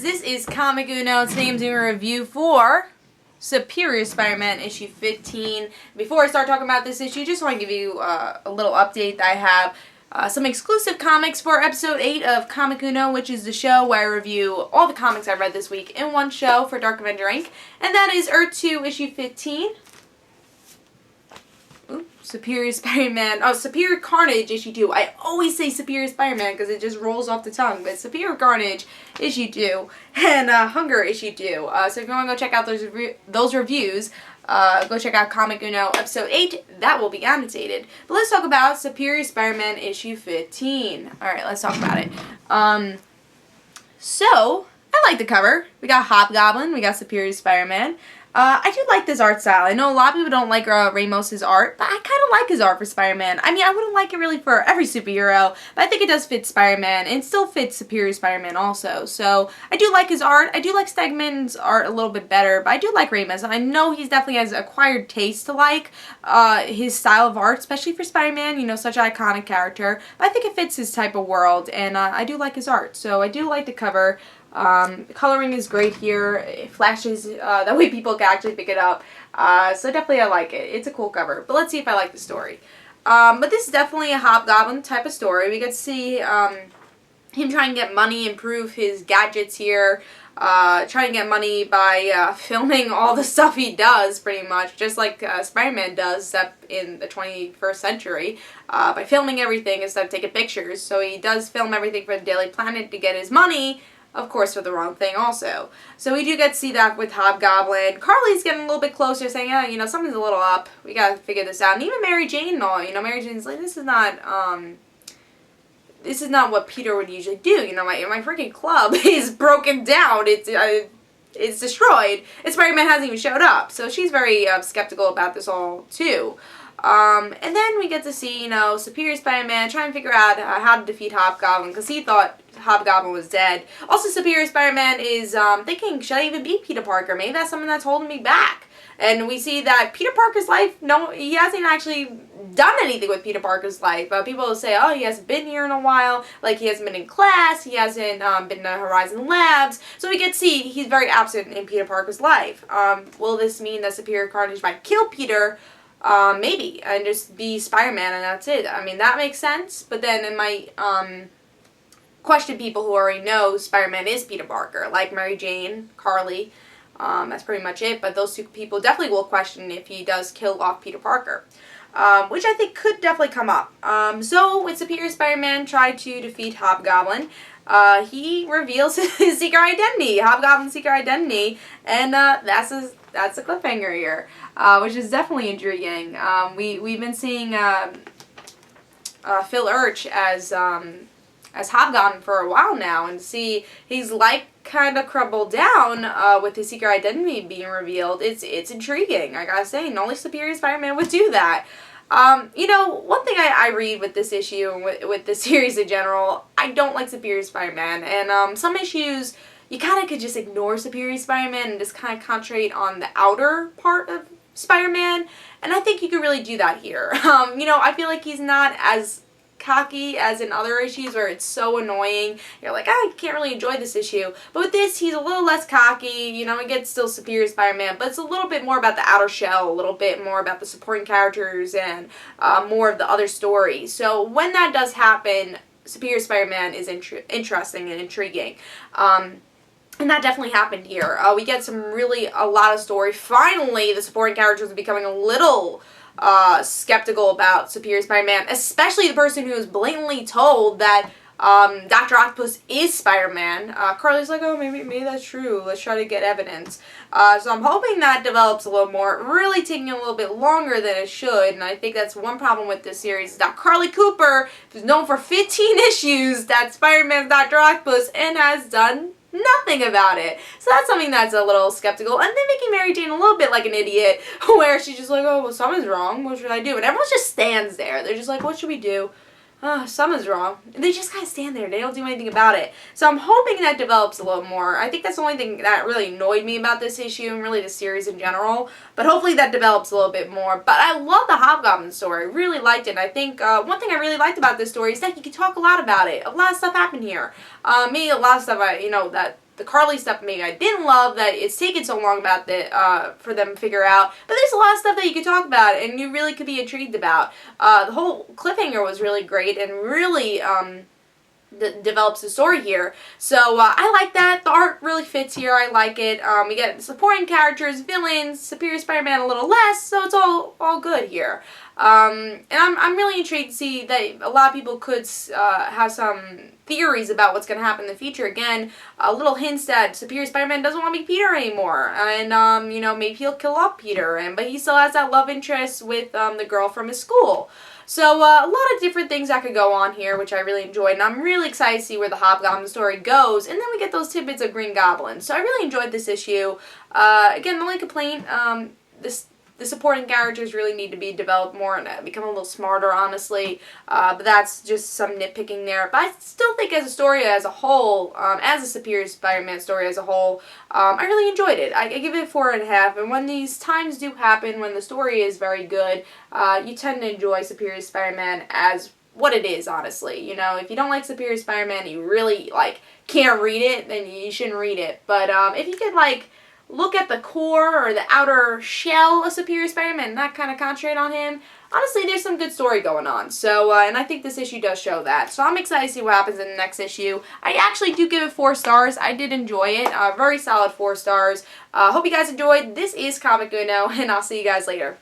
this is Comic Uno. Today I'm doing a review for Superior Spider-Man issue 15. Before I start talking about this issue, just want to give you a little update that I have some exclusive comics for episode 8 of Comic Uno, which is the show where I review all the comics I've read this week in one show for Dark Avenger Inc. And that is Earth 2 issue 15. Superior Spider-Man, Superior Carnage issue 2. I always say Superior Spider-Man because it just rolls off the tongue, but Superior Carnage issue 2 and Hunger issue 2. So if you want to go check out those reviews, go check out Comic Uno episode 8. That will be annotated. But let's talk about Superior Spider-Man issue 15. Alright, let's talk about it. So, I like the cover. We got Hobgoblin, we got Superior Spider-Man. I do like this art style. I know a lot of people don't like Ramos's art, but I kind of like his art for Spider-Man. I mean, I wouldn't like it really for every superhero, but I think it does fit Spider-Man, and it still fits Superior Spider-Man also. So, I do like his art. I do like Stegman's art a little bit better, but I do like Ramos. I know he's definitely has acquired taste to like his style of art, especially for Spider-Man, you know, such an iconic character. But I think it fits his type of world, and I do like his art. So, I do like the cover. The coloring is great here. It flashes, that way people can actually pick it up. So definitely I like it. It's a cool cover. But let's see if I like the story. But this is definitely a Hobgoblin type of story. We get to see him trying to get money, improve his gadgets here. Trying to get money by filming all the stuff he does, pretty much. Just like Spider-Man does, except in the 21st century. By filming everything instead of taking pictures. So he does film everything for the Daily Planet to get his money. Of course, for the wrong thing also. So we do get to see that with Hobgoblin. Carly's getting a little bit closer, saying, yeah, you know, something's a little up. We gotta figure this out. And even Mary Jane and all, you know, Mary Jane's like, this is not what Peter would usually do. You know, my freaking club is broken down. It's destroyed. And Spider-Man hasn't even showed up. So she's very skeptical about this all, too. And then we get to see, you know, Superior Spider-Man trying to figure out how to defeat Hobgoblin, because he thought Hobgoblin was dead. Also, Superior Spider-Man is thinking, should I even be Peter Parker? Maybe that's something that's holding me back. And we see that Peter Parker's life, no, he hasn't actually done anything with Peter Parker's life. People will say, oh, he hasn't been here in a while, like he hasn't been in class, he hasn't been to Horizon Labs. So we get to see he's very absent in Peter Parker's life. Will this mean that Superior Carnage might kill Peter? Maybe, and just be Spider-Man and that's it. I mean, that makes sense, but then it might, question people who already know Spider-Man is Peter Parker, like Mary Jane, Carly, that's pretty much it, but those two people definitely will question if he does kill off Peter Parker, which I think could definitely come up. So, when Superior Spider-Man tried to defeat Hobgoblin, he reveals his secret identity, Hobgoblin's secret identity, and that's a cliffhanger here, which is definitely intriguing. We've been seeing Phil Urch as Hobgoblin for a while now, and see he's like kind of crumbled down with his secret identity being revealed. It's intriguing, I gotta say, and only Superior Spider-Man would do that. You know, one thing I read with this issue and with the series in general, I don't like Superior Spider-Man, and some issues you kind of could just ignore Superior Spider-Man and just kind of concentrate on the outer part of Spider-Man, and I think you could really do that here. You know, I feel like he's not as cocky as in other issues where it's so annoying. You're like, I can't really enjoy this issue. But with this, he's a little less cocky. You know, it gets still Superior Spider-Man, but it's a little bit more about the outer shell, a little bit more about the supporting characters, and more of the other story. So when that does happen, Superior Spider-Man is interesting and intriguing. And that definitely happened here. We get a lot of story. Finally, the supporting characters are becoming a little skeptical about Superior Spider-Man, especially the person who is blatantly told that Dr. Octopus is Spider-Man. Carly's like, oh, maybe that's true. Let's try to get evidence. So I'm hoping that develops a little more. Really taking a little bit longer than it should, and I think that's one problem with this series, is that Carly Cooper is known for 15 issues that Spider-Man's Dr. Octopus and has done nothing about it. So that's something that's a little skeptical. And then making Mary Jane a little bit like an idiot, where she's just like, oh, well, something's wrong. What should I do? And everyone just stands there. They're just like, what should we do? Something's wrong. And they just kind of stand there. They don't do anything about it. So I'm hoping that develops a little more. I think that's the only thing that really annoyed me about this issue and really the series in general. But hopefully that develops a little bit more. But I love the Hobgoblin story. I really liked it. And I think one thing I really liked about this story is that you can talk a lot about it. A lot of stuff happened here. A lot of stuff that the Carly stuff maybe I didn't love, that it's taken so long about for them to figure out. But there's a lot of stuff that you could talk about and you really could be intrigued about. The whole cliffhanger was really great and really develops the story here. So I like that. The art really fits here. I like it. We get supporting characters, villains, Superior Spider-Man a little less, so it's all good here. And I'm really intrigued to see that a lot of people could have some theories about what's going to happen in the future. Again, little hints that Superior Spider-Man doesn't want to be Peter anymore, and you know, maybe he'll kill off Peter, but he still has that love interest with the girl from his school. So a lot of different things that could go on here, which I really enjoyed, and I'm really excited to see where the Hobgoblin story goes. And then we get those tidbits of Green Goblin. So I really enjoyed this issue. Again, the only complaint, the supporting characters really need to be developed more and become a little smarter, honestly. But that's just some nitpicking there. But I still think as a story as a whole, as a Superior Spider-Man story as a whole, I really enjoyed it. I give it 4.5. And when these times do happen, when the story is very good, you tend to enjoy Superior Spider-Man as what it is, honestly. You know, if you don't like Superior Spider-Man, you really, can't read it, then you shouldn't read it. But if you could, look at the core or the outer shell of Superior Spider-Man and not kind of concentrate on him, honestly, there's some good story going on. So, and I think this issue does show that. So I'm excited to see what happens in the next issue. I actually do give it 4 stars. I did enjoy it. Very solid 4 stars. Hope you guys enjoyed. This is Comic Uno, and I'll see you guys later.